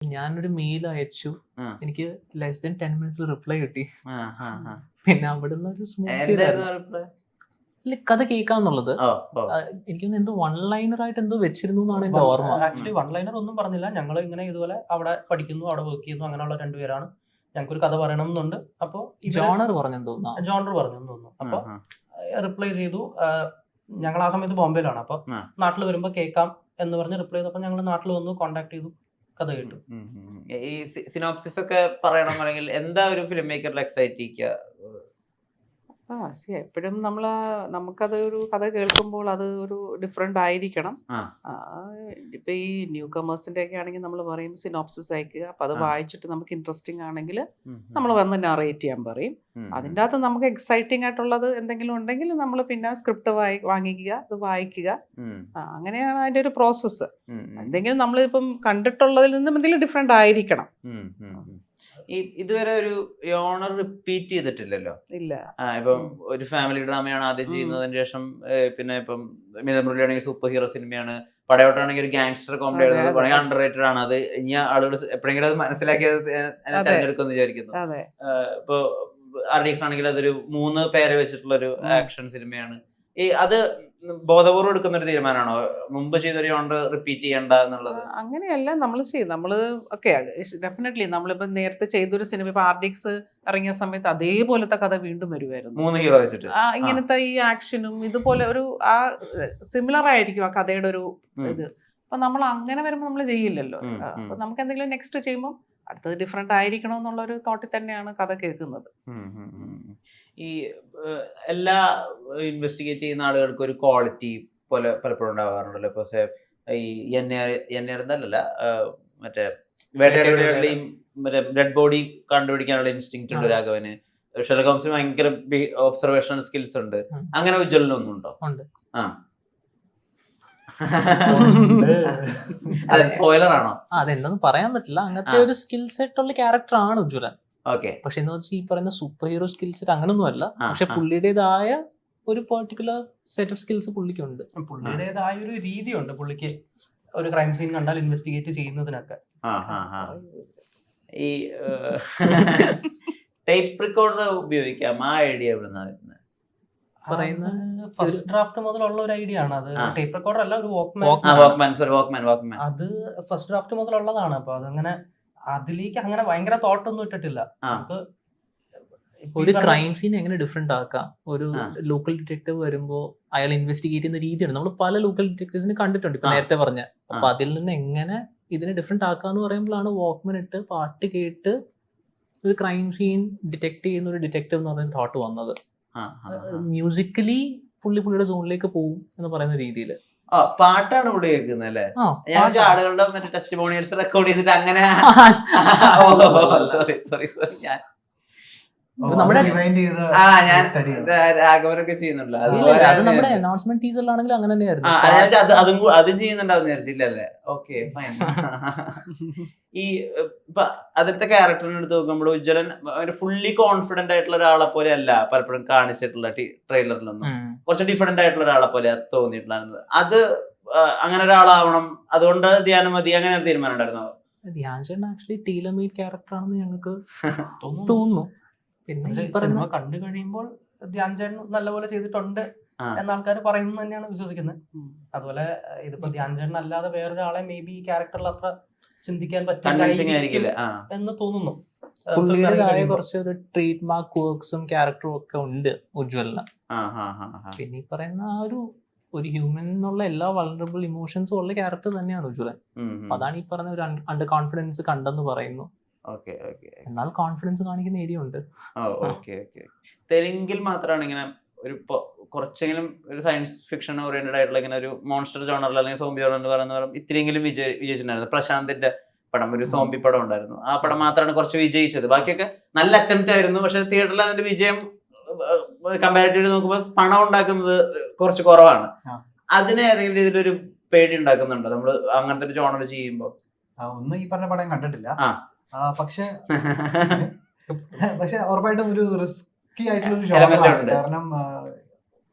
ഞാനൊരു മെയിൽ അയച്ചു, ആ. എനിക്ക് ലെസ് ദാൻ 10 മിനിറ്റ്സിൽ റിപ്ലൈ കിട്ടി. ആ, ആ, ആ. പിന്നെ അവിടുന്ന് ഒരു സ്മൂത്ത് എന്തായിരുന്നു reply? കഥ കേൾക്കാന്നുള്ളത്. ഓ, ഓ. എനിക്ക് എന്തോ വൺ ലൈനർ ആയിട്ട് എന്തോ വെച്ചിരുന്നു എന്നാണ് എന്റെ ഓർമ്മ. ആക്ച്വലി വൺ ലൈനർ ഒന്നും പറഞ്ഞില്ല. ഞങ്ങൾ ഇങ്ങനെ ഇതുപോലെ അവിടെ പഠിക്കുന്നു, അവിടെ വർക്ക് ചെയ്യുന്നു, അങ്ങനെയുള്ള രണ്ടുപേരാണ്. ഞങ്ങൾക്കൊരു കഥ പറയണം എന്നുണ്ട്. അപ്പൊ ജോണർ പറഞ്ഞെന്ന് തോന്നുന്നു. ജോണർ പറഞ്ഞു തോന്നുന്നു. അപ്പൊ ആ, റിപ്ലൈ ചെയ്തു. ഞങ്ങൾ ആ സമയത്ത് ബോംബെയിലാണ്. അപ്പൊ ആ. നാട്ടിൽ വരുമ്പോ കേൾക്കാം എന്ന് പറഞ്ഞ് റിപ്ലൈ ചെയ്തപ്പോ ഞങ്ങൾ നാട്ടിൽ വന്നു, കോണ്ടാക്ട് ചെയ്തു, കഥ കേട്ടു. ഈ സിനോപ്സിസ് ഒക്കെ പറയണം അല്ലെങ്കിൽ എന്താ ഒരു ഫിലിം മേക്കറിൽ എക്സൈറ്റ് എപ്പോഴും നമുക്കത് ഒരു കഥ കേൾക്കുമ്പോൾ അത് ഒരു ഡിഫറെൻ്റ് ആയിരിക്കണം. ആ. ഇപ്പൊ ഈ ന്യൂ കമേഴ്സിന്റെ ഒക്കെ ആണെങ്കിൽ നമ്മൾ പറയും സിനോപ്സിസ് അയക്കുക, അപ്പൊ അത് ആ. വായിച്ചിട്ട് നമുക്ക് ഇൻട്രസ്റ്റിംഗ് ആണെങ്കിൽ നമ്മൾ വന്ന് നറേറ്റ് ചെയ്യാൻ പറയും. അതിൻ്റെ അകത്ത് നമുക്ക് എക്സൈറ്റിംഗ് ആയിട്ടുള്ളത് എന്തെങ്കിലും ഉണ്ടെങ്കിൽ നമ്മൾ പിന്നെ സ്ക്രിപ്റ്റ് വാങ്ങിക്കുക, അത് വായിക്കുക. അങ്ങനെയാണ് അതിന്റെ ഒരു പ്രോസസ്സ്. എന്തെങ്കിലും നമ്മളിപ്പം കണ്ടിട്ടുള്ളതിൽ നിന്നും എന്തെങ്കിലും ഡിഫറെൻ്റ് ആയിരിക്കണം. ഇതുവരെ ഒരു യോണർ റിപ്പീറ്റ് ചെയ്തിട്ടില്ലല്ലോ. ഇല്ല. ഇപ്പം ഒരു ഫാമിലി ഡ്രാമയാണ് ആദ്യം ചെയ്യുന്നതിന് ശേഷം പിന്നെ ഇപ്പം മിലമുരളിയാണെങ്കിൽ സൂപ്പർ ഹീറോ സിനിമയാണ്, പടയോട്ടാണെങ്കിൽ ഒരു ഗാങ്സ്റ്റർ കോമഡി ആയിരുന്നു, വളരെ അണ്ടർ റേറ്റഡ് ആണ്. അത് ഇനി ആളുകൾ എപ്പോഴെങ്കിലും അത് മനസ്സിലാക്കിയത് തെരഞ്ഞെടുക്കുമെന്ന് വിചാരിക്കുന്നു. ഇപ്പൊ RDX ആണെങ്കിൽ അതൊരു 3 പേരെ വെച്ചിട്ടുള്ള ഒരു ആക്ഷൻ സിനിമയാണ്. അത് ബോധപൂർവ്വം എടുക്കുന്ന ഒരു തീരുമാനമാണോ, മുമ്പ് ചെയ്തൊരു യോണർ റിപ്പീറ്റ് ചെയ്യണ്ട എന്നുള്ളത്? അങ്ങനെയല്ല നമ്മൾ ചെയ്യും. ഓക്കെ, ഡെഫിനറ്റ്ലി നമ്മളിപ്പോ നേരത്തെ ചെയ്തൊരു സിനിമ ഇപ്പൊ RDX ഇറങ്ങിയ സമയത്ത് അതേപോലത്തെ കഥ വീണ്ടും വരുമായിരുന്നു. 3 ഹീറോ വെച്ചിട്ട് ഇങ്ങനത്തെ ഈ ആക്ഷനും ഇതുപോലെ ഒരു സിമിലർ ആയിരിക്കും ആ കഥയുടെ ഒരു ഇത്. അപ്പൊ നമ്മൾ അങ്ങനെ വരുമ്പോൾ നമ്മൾ ചെയ്യില്ലല്ലോ. അപ്പൊ നമുക്ക് എന്തെങ്കിലും നെക്സ്റ്റ് ചെയ്യുമ്പോൾ അടുത്തത് ഡിഫറെന്റ് ആയിരിക്കണം എന്നുള്ള ഒരു തോട്ടിൽ തന്നെയാണ് കഥ കേൾക്കുന്നത്. ഈ എല്ലാ ഇൻവെസ്റ്റിഗേറ്റ് ചെയ്യുന്ന ആളുകൾക്ക് ഒരു ക്വാളിറ്റി പോലെ പലപ്പോഴും ഉണ്ടാവാറുണ്ടല്ലോ. ഇപ്പൊ ഈ എന്നല്ല മറ്റേ വേട്ടയാടുകളുടെയും മറ്റേ ഡെഡ് ബോഡി കണ്ടുപിടിക്കാനുള്ള ഇൻസ്റ്റിങ്ക്റ്റ് ഉണ്ട് രാഘവന്. ഷെർലക് ഹോംസിന് ഭയങ്കര ഒബ്സർവേഷൻ സ്കിൽസ് ഉണ്ട്. അങ്ങനെ ഉജ്ജ്വലനൊന്നും ഉണ്ടോ? ആ, സ്പോയിലർ ആണോ? അതെന്തെന്ന് പറയാൻ പറ്റില്ല. അങ്ങനത്തെ ഒരു സ്കിൽ സെറ്റ് ഉള്ള ക്യാരക്ടർ ആണ് ഉജ്ജ്വലൻ. പക്ഷെ എന്ന് വെച്ചാൽ ഈ പറയുന്ന സൂപ്പർ ഹീറോ സ്കിൽ സെറ്റ് അങ്ങനൊന്നും അല്ല. പക്ഷെ പുള്ളിയുടേതായ ഒരു പെർട്ടിക്കുലർ സെറ്റ് ഓഫ് സ്കിൽസ് പുള്ളിക്കുണ്ട്. പുള്ളിയുടേതായ ഒരു രീതിയുണ്ട് പുള്ളിക്ക്. ഒരു ക്രൈം സീൻ കണ്ടാൽ ഇൻവെസ്റ്റിഗേറ്റ് ചെയ്യുന്നതിനൊക്കെ. ഈ ടേപ്പ് റെക്കോർഡർ ഉപയോഗിക്കാം, ആ ഐഡിയ എവിടുന്നാ വരുന്നത്? ഫസ്റ്റ് ഡ്രാഫ്റ്റ് മുതലുള്ള ഒരു ഐഡിയ ആണ് അത്. ടേപ്പ് റെക്കോർഡർ അല്ല, ഒരു വാക്മാൻ. അത് ഫസ്റ്റ് ഡ്രാഫ്റ്റ് മുതലുള്ളതാണ്. അപ്പൊ അതങ്ങനെ അതിലേക്ക് അങ്ങനെ ഭയങ്കര തോട്ടൊന്നും ഇട്ടിട്ടില്ല. ഒരു ക്രൈം സീൻ എങ്ങനെ ഡിഫറെന്റ് ആക്കാം. ഒരു ലോക്കൽ ഡിറ്റക്ടീവ് വരുമ്പോ അയാൾ ഇൻവെസ്റ്റിഗേറ്റ് ചെയ്യുന്ന രീതിയാണ്. നമ്മൾ പല ലോക്കൽ ഡിറ്റക്ടീവ്സിനെ കണ്ടിട്ടുണ്ട് ഇപ്പൊ നേരത്തെ പറഞ്ഞ. അപ്പൊ അതിൽ നിന്ന് എങ്ങനെ ഇതിനെ ഡിഫറെന്റ് ആക്കാന്ന് പറയുമ്പോഴാണ് വാക്മാൻ ഇട്ട് പാട്ട് കേട്ട് ഒരു ക്രൈം സീൻ ഡിറ്റക്ട് ചെയ്യുന്ന ഒരു ഡിറ്റക്ടീവ് എന്ന് പറയുന്ന തോട്ട് വന്നത്. മ്യൂസിക്കലി പുള്ളിയുടെ സോണിലേക്ക് പോകും എന്ന് പറയുന്ന രീതിയിൽ. പാട്ടാണ് ഇവിടെ കേൾക്കുന്നത് അല്ലേ? ഞാൻ ആളുകളുടെ മറ്റേ ടെസ്റ്റിമോണിയൽസ് റെക്കോർഡ് ചെയ്തിട്ട് അങ്ങനെ സോറി ഞാൻ രാഘവനൊക്കെ ചെയ്യുന്നുണ്ടല്ലോ. അത് നമ്മുടെ അനൗൺസ്മെന്റ് ടീസറിലാണെങ്കിൽ അങ്ങനെ തന്നെയായിരുന്നു. അതും ചെയ്യുന്നുണ്ടാവും വിചാരിച്ചില്ലല്ലേ? Okay, fine. ഈ ഇപ്പൊ അതിലത്തെ ക്യാരക്ടറിനെ എടുത്ത് നോക്കുമ്പോൾ ഉജ്ജ്വലൻ ഫുള്ളി കോൺഫിഡന്റ് ആയിട്ടുള്ള ഒരാളെ പോലെ അല്ല പലപ്പോഴും കാണിച്ചിട്ടുള്ള ട്രെയിലറിലൊന്നും. കുറച്ച് ഡിഫറെന്റ് ആയിട്ടുള്ള ഒരാളെ പോലെ തോന്നിയിട്ടുണ്ടായിരുന്നത്. അത് അങ്ങനെ ഒരാളാവണം, അതുകൊണ്ട് ധ്യാനം മതി, അങ്ങനെ ഒരു തീരുമാനം ഉണ്ടായിരുന്നോ? ധ്യാൻ ചേട്ടൻ ആക്ച്വലി ടീലർ മെയ്ഡ് ക്യാരക്ടർ ആണെന്ന് ഞങ്ങൾക്ക് തോന്നുന്നു. പിന്നെ സിനിമ കണ്ടു കഴിയുമ്പോൾ ധ്യാൻ ചേട്ടൻ നല്ലപോലെ ചെയ്തിട്ടുണ്ട് എന്ന ആൾക്കാർ പറയുന്നത് തന്നെയാണ് വിശ്വസിക്കുന്നത്. അതുപോലെ ഇതിപ്പോ ധ്യാൻ ചേട്ടൻ അല്ലാതെ വേറൊരാളെ മേ ബി ഈ ക്യാരക്ടറിൽ അത്ര ചിന്തിക്കാൻ പറ്റില്ല എന്ന് തോന്നുന്നു. പുള്ളിയുടേതായ കുറച്ചൊരു ട്രേഡ് മാർക്ക് വർക്ക്സും ക്യാരക്ടറും ഒക്കെ ഉണ്ട് ഉജ്ജ്വലിന്. പിന്നെ ഈ പറയുന്ന ആ ഒരു ഹ്യൂമൻ എന്നുള്ള എല്ലാ വൾണറബിൾ ഇമോഷൻസും ഉള്ള ക്യാരക്ടർ തന്നെയാണ് ഉജ്ജ്വലൻ. അതാണ് ഈ പറഞ്ഞ ഒരു അണ്ടർ കോൺഫിഡൻസ് കണ്ടെന്ന് പറയുന്നു. എന്നാൽ കോൺഫിഡൻസ് കാണിക്കുന്ന ഏരിയ ഉണ്ട്. തെലുങ്കിൽ മാത്രമാണ് ഇങ്ങനെ ഒരു കുറച്ചെങ്കിലും ഒരു സയൻസ് ഫിക്ഷൻ ഓറിയന്റഡ് ആയിട്ടുള്ള ഇങ്ങനെ ഒരു മോൺസ്റ്റർ ജോണറിൽ അല്ലെങ്കിൽ സോംബി ജോണർ എന്ന് പറയുന്ന ഇത്തിരിയെങ്കിലും വിജയിച്ചിട്ടുണ്ടായിരുന്നു. പ്രശാന്തിന്റെ പടം, ഒരു സോംബി പടം ഉണ്ടായിരുന്നു. ആ പടം മാത്രമാണ് കുറച്ച് വിജയിച്ചത്. ബാക്കിയൊക്കെ നല്ല അറ്റംപ്റ്റ് ആയിരുന്നു. പക്ഷെ തിയേറ്ററിൽ അതിന്റെ വിജയം കമ്പാരിറ്റീവ് നോക്കുമ്പോൾ പണം ഉണ്ടാക്കുന്നത് കുറച്ച് കുറവാണ്. അതിനെ ഏതെങ്കിലും രീതിയിലൊരു പേടി ഉണ്ടാക്കുന്നുണ്ടോ നമ്മൾ അങ്ങനത്തെ ഒരു ജോണർ ചെയ്യുമ്പോൾ? ഒന്നും ഈ പറഞ്ഞ പടം കണ്ടിട്ടില്ല. പക്ഷെ ഉറപ്പായിട്ടും ഒരു റിസ്കി ആയിട്ടുള്ള ഒരു ജോണറാണ്. കാരണം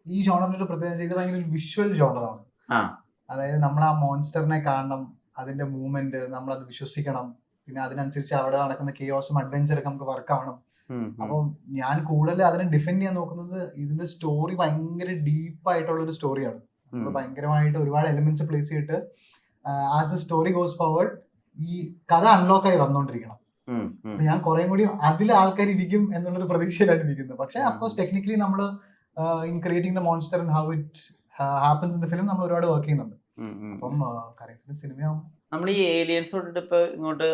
ഈ ജോണറിന്റെ ഒരു പ്രത്യേകത ഇത് ഭയങ്കര ഒരു വിഷ്വൽ ജോണറാണ്. അതായത് നമ്മൾ ആ മോൺസ്റ്ററിനെ കാണണം, അതിന്റെ മൂവ്മെന്റ് നമ്മളത് വിശ്വസിക്കണം, പിന്നെ അതിനനുസരിച്ച് അവിടെ നടക്കുന്ന കിയോസും അഡ്വഞ്ചർ ഒക്കെ നമുക്ക് വർക്ക് ആവണം. അപ്പൊ ഞാൻ കൂടുതൽ അതിനെ ഡിഫെൻഡ് ചെയ്യാൻ നോക്കുന്നത് ഇതിന്റെ സ്റ്റോറി ഭയങ്കര ഡീപ്പ് ആയിട്ടുള്ള ഒരു സ്റ്റോറിയാണ്. ഭയങ്കരമായിട്ട് ഒരുപാട് എലിമെന്റ്സ് പ്ലേസ് ചെയ്തിട്ട് as the story goes forward ഈ കഥ അൺലോക്ക് ആയി വന്നോണ്ടിരിക്കണം. ഞാൻ കുറെ കൂടി അതിൽ ആൾക്കാർ ഇരിക്കും എന്നുള്ളൊരു പ്രതീക്ഷയിലാണ് ഇരിക്കുന്നത്. പക്ഷെ അഫ്കോഴ്സ് ടെക്നിക്കലി നമ്മൾ in creating the monster and how it happens in the film നമ്മൾ ഒരുപാട് വർക്ക് ചെയ്യുന്നുണ്ട്. അപ്പം കറക്റ്റ് സിനിമയാവും. നമ്മൾ ഈ ഏലിയൻസ് തൊട്ടിട്ട് ഇപ്പൊ ഇങ്ങോട്ട്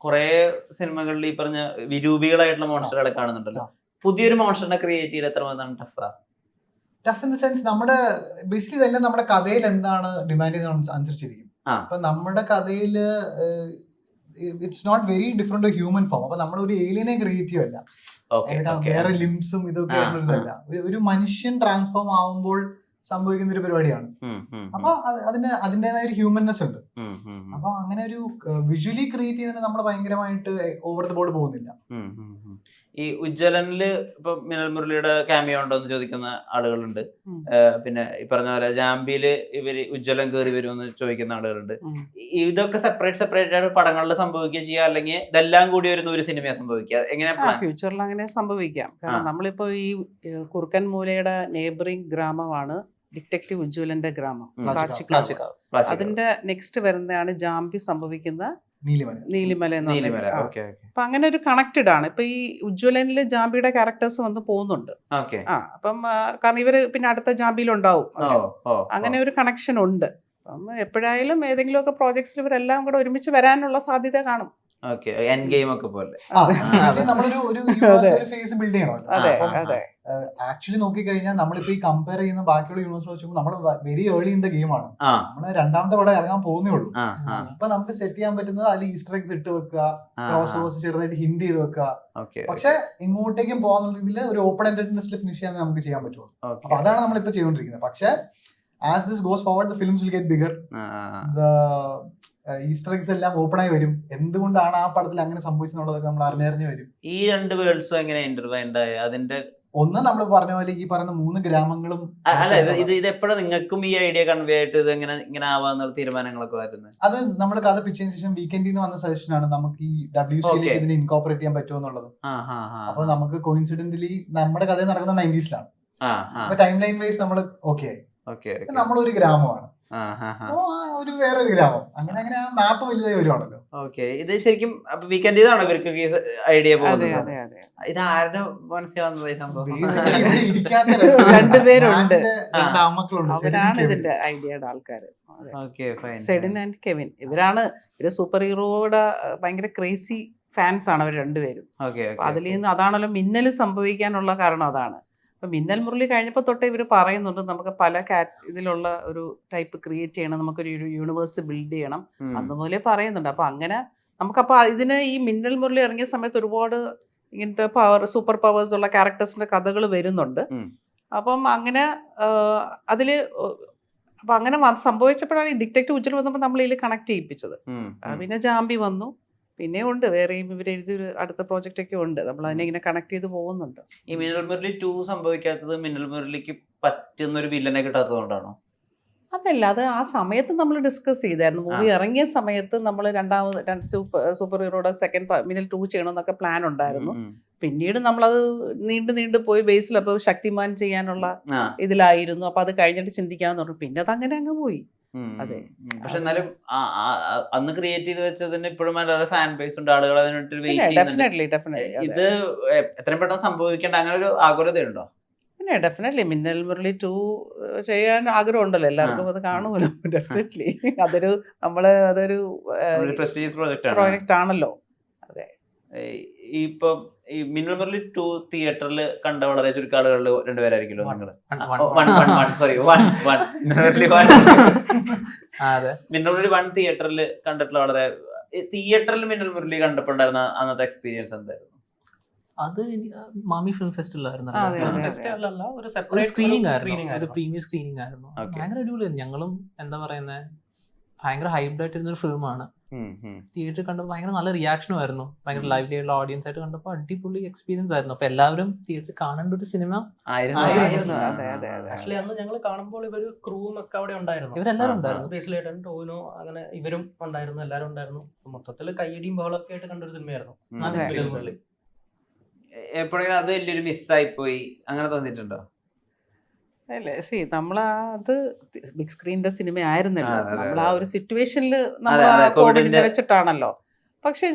കുറെ സിനിമകളിൽ ഈ പറഞ്ഞ വിരൂപികളായിട്ടുള്ള മോൺസ്റ്ററുകളെ കാണുന്നുണ്ടല്ലോ. പുതിയൊരു മോൺസ്റ്ററിനെ ക്രിയേറ്റ് ചെയ്ത് എത്ര വന്നാണ് ടഫ് ഇൻ ദ സെൻസ് നമ്മുടെ ബേസിക്കലി ഇതെല്ലാം നമ്മുടെ കഥയിൽ എന്താണ് ഡിമാൻഡ് ചെയ്യുന്നത് അനുസരിച്ചിരിക്കും. അപ്പൊ നമ്മുടെ കഥയില് it's not very different human form. അപ്പൊ നമ്മൾ ഒരു ഏലിയനെ ക്രിയേറ്റീവ് അല്ല, വേറെ ലിംസും ഇതൊക്കെ ആയിട്ടുള്ളതല്ല. ഒരു മനുഷ്യൻ ട്രാൻസ്ഫോം ആവുമ്പോൾ സംഭവിക്കുന്ന ഒരു പരിപാടിയാണ്. അപ്പൊ അതിന്റേതായ ഒരു ഹ്യൂമൻനെസ് ഉണ്ട്. അപ്പൊ അങ്ങനെ ഒരു വിഷ്വലി ക്രിയേറ്റ് ചെയ്തതിന് നമ്മൾ ഭയങ്കരമായിട്ട് ഓവർ ദ ബോർഡ് പോകുന്നില്ല. ഈ ഉജ്ജ്വലനില് ഇപ്പൊ മിനൽ മുരളിയുടെ ക്യാമിയോ ഉണ്ടോ എന്ന് ചോദിക്കുന്ന ആളുകളുണ്ട്. പിന്നെ ഈ പറഞ്ഞ പോലെ ജാമ്പിയില് ഇവര് ഉജ്ജ്വലൻ കയറി വരുമെന്ന് ചോദിക്കുന്ന ആളുകളുണ്ട്. ഇതൊക്കെ സെപ്പറേറ്റ് ആയിട്ട് പടങ്ങളിൽ സംഭവിക്കുക ചെയ്യുക, അല്ലെങ്കിൽ ഇതെല്ലാം കൂടി വരുന്ന ഒരു സിനിമയെ സംഭവിക്കുക, എങ്ങനെയാ ഫ്യൂച്ചറിൽ അങ്ങനെ സംഭവിക്കാം. കാരണം നമ്മളിപ്പോ ഈ കുറുക്കൻ മൂലയുടെ നെയ്ബറിംഗ് ഗ്രാമമാണ് ഡിറ്റക്റ്റീവ് ഉജ്ജ്വലന്റെ ഗ്രാമം, കാച്ചിക്കാവ്. അതിന്റെ നെക്സ്റ്റ് വരുന്നതാണ് ജാമ്പി സംഭവിക്കുന്ന നീലിമല എന്ന് പറയുന്നത്. അപ്പൊ അങ്ങനെ ഒരു കണക്റ്റഡ് ആണ്. ഇപ്പൊ ഈ ഉജ്ജ്വലനില് ജാമ്പിയുടെ ക്യാരക്ടേഴ്സ് വന്ന് പോകുന്നുണ്ട്. അപ്പം കാരണം ഇവര് പിന്നെ അടുത്ത ജാമ്പിയിലുണ്ടാവും. അങ്ങനെ ഒരു കണക്ഷൻ ഉണ്ട്. അപ്പം എപ്പോഴായാലും ഏതെങ്കിലും ഒക്കെ പ്രോജക്ട്സിൽ ഇവരെല്ലാം കൂടെ ഒരുമിച്ച് വരാനുള്ള സാധ്യത കാണും. ആക്ച്വലി നോക്കിക്കഴിഞ്ഞാൽ നമ്മളിപ്പോ ഈ കമ്പയർ ചെയ്യുന്ന ബാക്കിയുള്ള യൂണിവേഴ്സ് വെച്ച് നമ്മൾ വെരി ഏർലി ഇൻ ദ ഗെയിമാണ്. നമ്മള് രണ്ടാമത്തെ പടം ഇറങ്ങാൻ പോകുന്നേ ഉള്ളൂ. അപ്പൊ നമുക്ക് സെറ്റ് ചെയ്യാൻ പറ്റുന്നത് അതിൽ ഈസ്റ്റർ എഗ്സ് ഇട്ട് വെക്കുക, ക്രോസ് ഓവേഴ്സ് ചെറുതായിട്ട് ഹിന്റ് ചെയ്ത് വെക്കുക. പക്ഷെ ഇങ്ങോട്ടേക്കും പോകാനുള്ള രീതിയിൽ ഒരു ഓപ്പൺ എൻഡഡ്നെസ്സിൽ ഫിനിഷ് ചെയ്യാൻ നമുക്ക് ചെയ്യാൻ പറ്റുള്ളൂ. അപ്പൊ അതാണ് നമ്മളിപ്പോ ചെയ്തുകൊണ്ടിരിക്കുന്നത്. പക്ഷെ as this goes forward the films will get bigger. The Easter eggs എല്ലാം ഓപ്പൺ ആയി വരും. എന്തുകൊണ്ടാണ് ആ പടത്തിൽ അങ്ങനെ സംഭവിച്ചെന്നുള്ളതൊക്കെ നമ്മൾ അറിഞ്ഞറിഞ്ഞ് വരും. ഈ രണ്ട് വേൾഡ്സും എങ്ങനെ ഇന്റർവൈൻഡ് ആയി? അതിന്റെ ഒന്ന് നമ്മൾ പറഞ്ഞ പോലെ ഈ പറയുന്ന 3 ഗ്രാമങ്ങളും അല്ല, ഇത് എപ്പോഴും നിങ്ങൾക്കും ഈ ഐഡിയ കൺവേ ആയിട്ട് ഇത് എങ്ങനെ ആവാന്നുള്ള തീരുമാനങ്ങളൊക്കെ വരുന്നത്? അത് നമ്മൾ കഥ പിച്ചതിന് ശേഷം വീക്കെൻഡിൽ നിന്ന് വന്ന സജഷൻ ആണ് നമുക്ക് ഈ WCയിലേക്ക് ഇതിനെ ഇൻകോർപ്പറേറ്റ് ചെയ്യാൻ പറ്റുമോ എന്നുള്ളത്. അപ്പൊ നമുക്ക് കോയിൻസിഡന്റലി നമ്മുടെ കഥ നടക്കുന്ന 90s-ലാണ്. അപ്പൊ ടൈം ലൈൻ വൈസ് നമ്മൾ ഓക്കെ ആയി. നമ്മളൊരു ഗ്രാമമാണ്, ഒരു വേറൊരു ഗ്രാമം, അങ്ങനെ ആ മാപ്പ് വലുതായി വരുവാണല്ലോ. ഇത് ശരിക്കും വീക്കെൻഡ് ഇതാണോ ഇവർക്ക് ഐഡിയ പോകുന്നത്? ഇത് ആരുടെ മനസ്സിൽ വന്നത് സംഭവം? രണ്ടുപേരുണ്ട്, അവരാണ് ഇതിന്റെ ഐഡിയയുടെ ആൾക്കാര്. സെഡിൻ ആൻഡ് കെവിൻ, ഇവര് സൂപ്പർ ഹീറോയുടെ ഭയങ്കര ക്രേസി ഫാൻസ് ആണ് അവർ രണ്ടുപേരും. അതിൽ നിന്ന് അതാണല്ലോ മിന്നൽ സംഭവിക്കാനുള്ള കാരണം. അതാണ് ഇപ്പൊ മിന്നൽ മുരളി കഴിഞ്ഞപ്പോൾ തൊട്ടേ ഇവർ പറയുന്നുണ്ട് നമുക്ക് പല ഇതിലുള്ള ഒരു ടൈപ്പ് ക്രിയേറ്റ് ചെയ്യണം, നമുക്കൊരു യൂണിവേഴ്സ് ബിൽഡ് ചെയ്യണം, അതുപോലെ പറയുന്നുണ്ട്. അപ്പൊ അങ്ങനെ നമുക്കപ്പോ ഇതിന് ഈ മിന്നൽ മുരളി ഇറങ്ങിയ സമയത്ത് ഒരുപാട് ഇങ്ങനത്തെ സൂപ്പർ പവേഴ്സ് ഉള്ള ക്യാരക്ടേഴ്സിന്റെ കഥകൾ വരുന്നുണ്ട്. അപ്പം അങ്ങനെ അപ്പൊ അങ്ങനെ സംഭവിച്ചപ്പോഴാണ് ഈ ഡിറ്റക്റ്റീവ് ഉജ്ജ്വൽ വന്നപ്പോൾ നമ്മൾ ഇതിൽ കണക്ട് ചെയ്യിപ്പിച്ചത്. പിന്നെ ജാമ്പി വന്നു, പിന്നെ ഉണ്ട് വേറെയും ഇവർ എഴുതി അടുത്ത പ്രോജക്റ്റ് ഒക്കെ ഉണ്ട്. നമ്മൾ അതിനെ ഇങ്ങനെ കണക്ട് ചെയ്ത് പോകുന്നുണ്ട്. ഈ മിന്നൽ മുരളി 2 സംഭവിക്കാത്തത് മിന്നൽ മുരളിക്ക് പറ്റുന്ന ഒരു വില്ലനെ കിട്ടാത്തത് കൊണ്ടാണോ? അതല്ല, അത് ആ സമയത്ത് നമ്മൾ ഡിസ്കസ് ചെയ്തായിരുന്നു. മൂവി ഇറങ്ങിയ സമയത്ത് നമ്മൾ സൂപ്പർ ഹീറോയുടെ സെക്കൻഡ് മിന്നൽ 2 ചെയ്യണമെന്നൊക്കെ പ്ലാൻ ഉണ്ടായിരുന്നു. പിന്നീട് നമ്മളത് നീണ്ടു പോയി ബേസിൽ അപ്പൊ ശക്തിമാൻ ചെയ്യാനുള്ള ഇതിലായിരുന്നു. അപ്പൊ അത് കഴിഞ്ഞിട്ട് ചിന്തിക്കാന്ന് പറഞ്ഞു. പിന്നെ അത് അങ്ങനെ അങ്ങ് പോയി. അതെ, പക്ഷെ എന്നാലും അന്ന് ക്രിയേറ്റ് ചെയ്ത് വെച്ചതിന് ഇപ്പോഴും ഫാൻ ബേസ് ഉണ്ട്, ആളുകൾ അതിനായിട്ട് വെയിറ്റ് ചെയ്യുന്നുണ്ട്. ഇത് എത്രയും പെട്ടെന്ന് സംഭവിക്കേണ്ട അങ്ങനെ ഒരു ആകുലതയുണ്ടോ? പിന്നെ ഡെഫിനറ്റ്ലി മിന്നൽ മുരളി 2 ചെയ്യാൻ ആഗ്രഹം ഉണ്ടല്ലോ എല്ലാവർക്കും, അത് കാണുമല്ലോ. ഡെഫിനറ്റ്ലി അതൊരു പ്രോജക്റ്റ് ആണല്ലോ. അതെ, ഇപ്പൊ ഈ മിന്നൽ മുരളി 2 തിയേറ്ററിൽ കണ്ട വളരെ ചുരുക്കം ആളുകളിൽ 2 പേരായിരിക്കുമല്ലോ നിങ്ങൾ. മിന്നൽ മുരളി 1 തിയേറ്ററിൽ കണ്ടിട്ടുള്ള വളരെ തിയേറ്ററിൽ മിന്നൽ മുരളി കണ്ടപ്പോൾ ഉണ്ടായിരുന്ന അന്നത്തെ എക്സ്പീരിയൻസ് എന്തായിരുന്നു? അത് മാമി ഫിലിം ഫെസ്റ്റിവലായിരുന്നു, ഒരു സ്ക്രീനിങ് ആയിരുന്നു, പ്രീമിയം സ്ക്രീനിങ് ആയിരുന്നു. ഭയങ്കര അടിപൊളിയായിരുന്നു. ഞങ്ങളും എന്താ പറയുന്നത് ഭയങ്കര ഹൈബ്ഡ് ആയിട്ടിരുന്നൊരു ഫിലിമാണ്. തിയേറ്ററിൽ കണ്ടപ്പോൾ ഭയങ്കര നല്ല റിയാക്ഷനും ആയിരുന്നു, ഭയങ്കര ലൈവ്ലി ആയിട്ടുള്ള ഓഡിയൻസ് ആയിട്ട് കണ്ടപ്പോൾ അടിപൊളി എക്സ്പീരിയൻസ് ആയിരുന്നു. അപ്പൊ എല്ലാവരും തിയേറ്ററിൽ കാണേണ്ട ഒരു സിനിമ ആയിരുന്നു. അതെ അതെ അതെ. ആക്ച്വലി അന്ന് ഞങ്ങൾ കാണുമ്പോൾ ഇവര് ക്രൂവും ഒക്കെ അവിടെ ഉണ്ടായിരുന്നു. ഇവരെല്ലാവരും ഉണ്ടായിരുന്നു. ബേസിലേട്ടൻ, ടോവിനോ, അങ്ങനെ ഇവരും ഉണ്ടായിരുന്നു, എല്ലാരും ഉണ്ടായിരുന്നു. മൊത്തത്തിൽ കയ്യടിയും ബഹളമൊക്കെ ആയിട്ട് കണ്ടൊരു സിനിമയായിരുന്നു. എപ്പോഴെങ്കിലും അത് വലിയൊരു മിസ്സായി പോയി അങ്ങനെ തോന്നിയിട്ടുണ്ടോ? അല്ലേ, അത് ബിഗ് സ്ക്രീനിന്റെ സിനിമ ആയിരുന്നല്ലോ. അതെ, അതെ, നമ്മൾ ആ അതെ. ഒരു സിറ്റുവേഷനിൽ നമ്മൾ അതെ, കോവിഡിനെ കോവിഡിന്റെ വെച്ചിട്ടാണല്ലോ. പക്ഷെ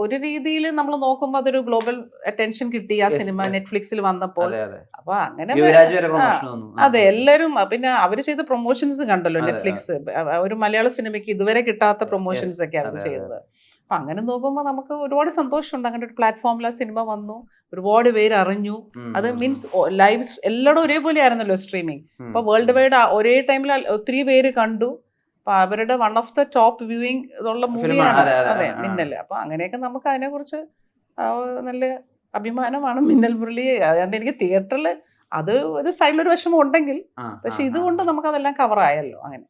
ഒരു രീതിയിൽ നമ്മൾ നോക്കുമ്പോൾ അതൊരു ഗ്ലോബൽ അറ്റൻഷൻ കിട്ടി ആ Yes, സിനിമ yes. നെറ്റ്ഫ്ലിക്സിൽ വന്നപ്പോൾ. അതെ, അതെ. അപ്പൊ അങ്ങനെ യുവരാജ് വരെ ആ, പ്രൊമോഷൻ വന്നു. അതെ, എല്ലാരും പിന്നെ അവര് ചെയ്ത പ്രൊമോഷൻസ് കണ്ടല്ലോ അതെ, നെറ്റ്ഫ്ലിക്സ്. ഒരു മലയാള സിനിമയ്ക്ക് ഇതുവരെ കിട്ടാത്ത പ്രൊമോഷൻസ് Yes, ഒക്കെ അവർ അതെ, അതെ. ചെയ്തത്. അപ്പൊ അങ്ങനെ നോക്കുമ്പോൾ നമുക്ക് ഒരുപാട് സന്തോഷമുണ്ട്. അങ്ങനെ ഒരു പ്ലാറ്റ്ഫോമിൽ ആ സിനിമ വന്നു, ഒരുപാട് പേര് അറിഞ്ഞു. അത് മീൻസ് ലൈവ് എല്ലായിടും ഒരേപോലെ ആയിരുന്നല്ലോ സ്ട്രീമിങ്. അപ്പൊ വേൾഡ് വൈഡ് ഒരേ ടൈമിൽ ഒത്തിരി പേര് കണ്ടു. അപ്പൊ അവരുടെ one of the top viewing ഉള്ള മൂവിയാണ്. അതെ, അതെ, അതെ, ആ. മിന്നൽ. അപ്പൊ അങ്ങനെയൊക്കെ നമുക്ക് അതിനെ കുറിച്ച് നല്ല അഭിമാനമാണ് മിന്നൽ മുരളി. അതുകൊണ്ട് എനിക്ക് തിയേറ്ററിൽ അത് ഒരു സൈഡിലൊരു വിഷമം ഉണ്ടെങ്കിൽ, പക്ഷെ ഇതുകൊണ്ട് നമുക്ക് അതെല്ലാം കവർ ആയല്ലോ. അങ്ങനെ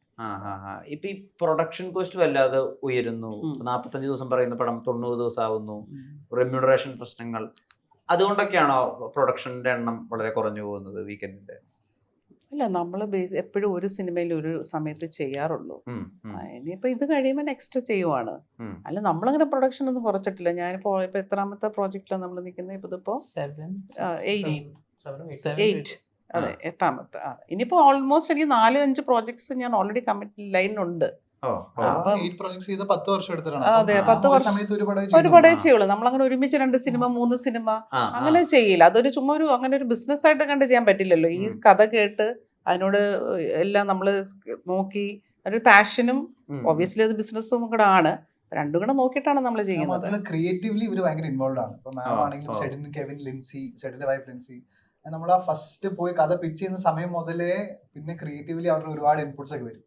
ഇപ്പൊ ഈ പ്രൊഡക്ഷൻ കോസ്റ്റ് വല്ലാതെ ഉയരുന്നു. 45 ദിവസം പറയുന്ന പടം 90 ദിവസം ആവുന്നു. റെമ്യൂണറേഷൻ പ്രശ്നങ്ങൾ, അതുകൊണ്ടൊക്കെയാണോ പ്രൊഡക്ഷന്റെ എണ്ണം വളരെ കുറഞ്ഞു പോകുന്നത് വീക്കെൻഡിന്റെ? അല്ല, നമ്മൾ എപ്പോഴും ഒരു സിനിമയിൽ ഒരു സമയത്ത് ചെയ്യാറുള്ളൂ. ഇനിയിപ്പോ ഇത് കഴിയുമ്പോൾ നെക്സ്റ്റ് ചെയ്യുവാണ്. അല്ല, നമ്മളങ്ങനെ പ്രൊഡക്ഷൻ ഒന്നും കുറച്ചിട്ടില്ല. ഞാനിപ്പോ ഇപ്പൊ എത്രാമത്തെ പ്രോജക്റ്റിലാണ് നമ്മൾ നിൽക്കുന്നത്? ഇതിപ്പോ 8. അതെ, 8ാമത്തെ. ഇനിയിപ്പോ ഓൾമോസ്റ്റ് എനിക്ക് 4-5 പ്രോജക്ട്സ് ഞാൻ ഓൾറെഡി കമ്മിറ്റ് ലൈനുണ്ട്. 8 projects ചെയ്ത് 10 വർഷം എടുത്തിട്ടാണ്. അതെ, അപ്പം 10 ആ ഒരു വർഷം സമയത്ത് ഒരു പടമേ ഒരു ചെയ്യുന്നുള്ളൂ. പടേ ചെയ്യുള്ളൂ. നമ്മളങ്ങനെ ഒരുമിച്ച് 2 സിനിമ 3 സിനിമ അങ്ങനെ ചെയ്യില്ല. അതൊരു ചുമ്മാ ഒരു അങ്ങനെ ഒരു ബിസിനസ് ആയിട്ട് കണ്ട് ചെയ്യാൻ പറ്റില്ലല്ലോ. ഈ കഥ കേട്ട് അതിനോട് എല്ലാം നമ്മൾ നോക്കി, അതൊരു പാഷനും ഒബ്വിയസ്ലി അത് ബിസിനസ്സും കൂടെ ആണ്. രണ്ടും കൂടെ നോക്കിയിട്ടാണ് നമ്മൾ ചെയ്യുന്നത്. ക്രിയേറ്റീവ്ലി ഇവര് ഭയങ്കര ഇൻവോൾവ് ആണ്. ഇപ്പൊ മാം ആണെങ്കിലും സെഡിൻ കെവിൻ ലിൻസി, സെഡിന്റെ വൈഫ് ലിൻസി, നമ്മൾ ആ ഫസ്റ്റ് പോയി കഥ പിച്ച് ചെയ്യുന്ന സമയം മുതലേ പിന്നെ ക്രിയേറ്റീവ്ലി അവരുടെ ഒരുപാട് ഇൻപുട്സ് ഒക്കെ വരും.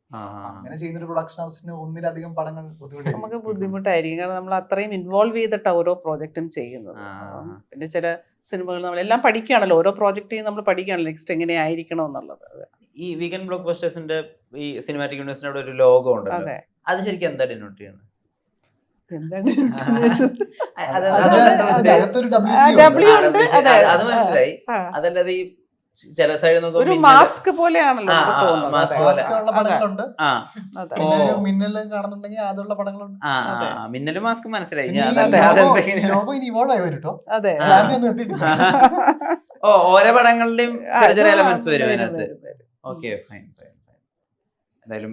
അങ്ങനെ ചെയ്യുന്ന ഒരു പ്രൊഡക്ഷൻ ഹൗസിന് ഒന്നിലധികം പടങ്ങൾ നമുക്ക് ബുദ്ധിമുട്ടായിരിക്കും. കാരണം നമ്മൾ അത്രയും ഇൻവോൾവ് ചെയ്തിട്ടാണ് ഓരോ പ്രോജക്റ്റും ചെയ്യുന്നത്. പിന്നെ ചില സിനിമകൾ നമ്മളെല്ലാം പഠിക്കുകയാണല്ലോ, ഓരോ പ്രോജക്റ്റ് നമ്മൾ പഠിക്കുകയാണല്ലോ നെക്സ്റ്റ് എങ്ങനെ ആയിരിക്കണം എന്നുള്ളത്. ഈ വീക്കെൻഡ് ബ്ലോക്ക് ബസ്റ്റേഴ്സിന്റെ ഈ സിനിമാറ്റിക് യൂണിവേഴ്സിന്റെ ഒരു ലോഗോ ഉണ്ടല്ലോ, അതെ, അത് ശരിക്കും എന്താ ഡിനോട്ട് ചെയ്യുന്നത്? എന്താണ് അതിനകത്തൊരു W ഉണ്ട്. അതെ, അത് മനസ്സിലായി. അതല്ലാതെ ഈ ചില സൈഡിൽ ഒരു നോക്കുമ്പോൾ മാസ്ക് പോലെയാണല്ലോ നമുക്ക് തോന്നുന്നത്. mask അതെ. പോലെ. ഉള്ള പടങ്ങളുണ്ട്. അതെ. പിന്നെ ഒരു മിന്നൽ കാണുന്നുണ്ടെങ്കിൽ അതുള്ള പടങ്ങളുണ്ട്. അതെ. മിന്നലും മാസ്ക് മനസ്സിലായി. പിന്നെ ഈ ലോഗോ ഇനി ഇവോൾവ് ആയി വരും കേട്ടോ. അതെ. ലാബിയൊന്നും എത്തിയിട്ടില്ല. ഓരോ പടങ്ങളുടെയും ചെറിയ ചെറിയ എലമെന്റ്സ് വരും അതിനകത്ത്. Okay, fine. എന്തായാലും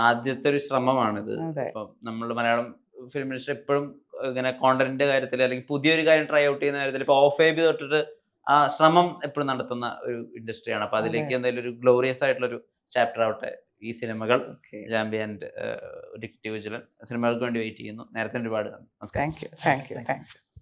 ആദ്യത്തെ ഒരു ശ്രമമാണിത്. ഇപ്പം നമ്മൾ മലയാളം ഫിലിം ഇൻഡസ്ട്രി എപ്പോഴും ഇങ്ങനെ കോണ്ടന്റിന്റെ കാര്യത്തിൽ അല്ലെങ്കിൽ പുതിയൊരു കാര്യം ട്രൈ ഔട്ട് ചെയ്യുന്ന കാര്യത്തിൽ ഇപ്പൊ ഓഫ് എബി തൊട്ടിട്ട് ആ ശ്രമം എപ്പോഴും നടത്തുന്ന ഒരു ഇൻഡസ്ട്രിയാണ്. അപ്പൊ അതിലേക്ക് എന്തായാലും ഒരു ഗ്ലോറിയസ് ആയിട്ടുള്ള ഒരു ചാപ്റ്റർ ആവട്ടെ ഈ സിനിമകൾ. ജാംബി ആൻഡ് ഡിറ്റക്റ്റീവ് വിജിലൻ സിനിമകൾക്ക് വേണ്ടി വെയിറ്റ് ചെയ്യുന്നു. നേരത്തെ ഒരുപാട് നന്ദി. നമസ്കാരം. Thank you.